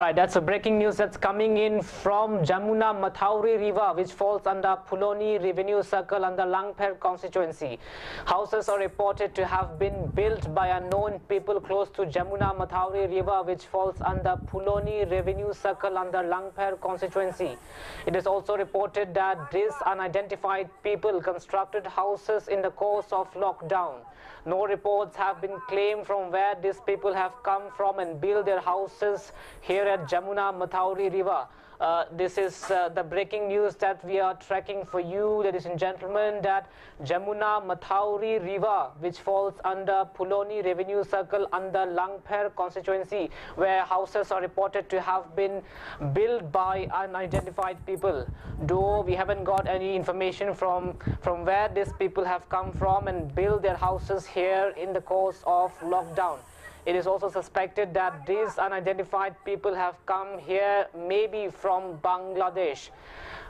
Right, that's a breaking news that's coming in from Jamuna Mathauri River, which falls under Phuloni Revenue Circle under Langpher constituency. Houses are reported to have been built by unknown people close to Jamuna Mathauri River, which falls under Phuloni Revenue Circle under Langpher constituency. It is also reported that these unidentified people constructed houses in the course of lockdown. No reports have been claimed from where these people have come from and built their houses here at Jamuna Mathauri River. This is the breaking news that we are tracking for you, ladies and gentlemen, that Jamuna Mathauri River, which falls under Phuloni Revenue Circle under Langpher constituency, where houses are reported to have been built by unidentified people. Though we haven't got any information from where these people have come from and built their houses here in the course of lockdown. It is also suspected that these unidentified people have come here maybe from Bangladesh,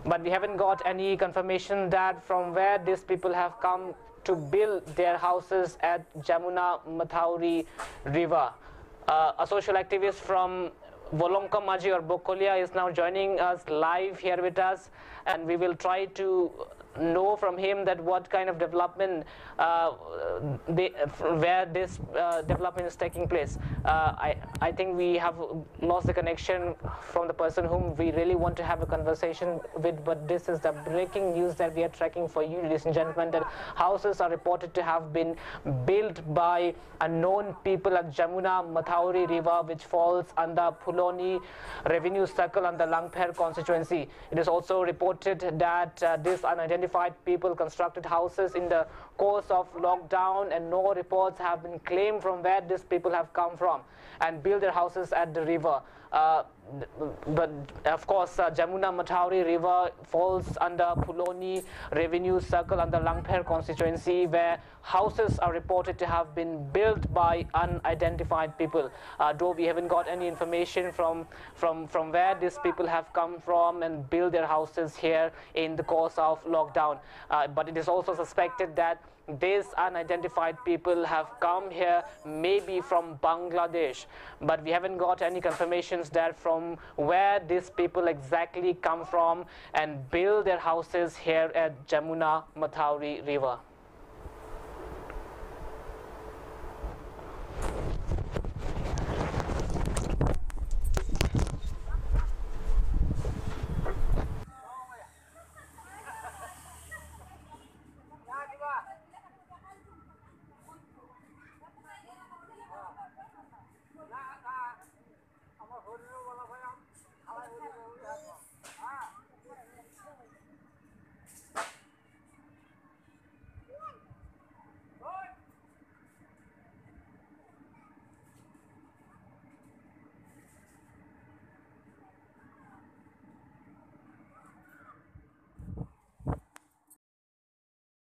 but we haven't got any confirmation that from where these people have come to build their houses at Jamuna Mathauri River. A social activist from Volonka Maji or Bokolia is now joining us live here with us, and we will try to know from him that what kind of development where this development is taking place. I think we have lost the connection from the person whom we really want to have a conversation with, but this is the breaking news that we are tracking for you, ladies and gentlemen, that houses are reported to have been built by unknown people at Jamuna Mathauri River, which falls under Phuloni Revenue Circle under Langpher constituency. It is also reported that these unidentified people constructed houses in the course of lockdown, and no reports have been claimed from where these people have come from and built their houses at the river. But of course, Jamuna Mathauri River falls under Phuloni Revenue Circle under Langpher constituency, where houses are reported to have been built by unidentified people. Though we haven't got any information from where these people have come from and built their houses here in the course of lockdown. But it is also suspected that these unidentified people have come here maybe from Bangladesh, but we haven't got any confirmations that from where these people exactly come from and build their houses here at Jamuna Mathauri River.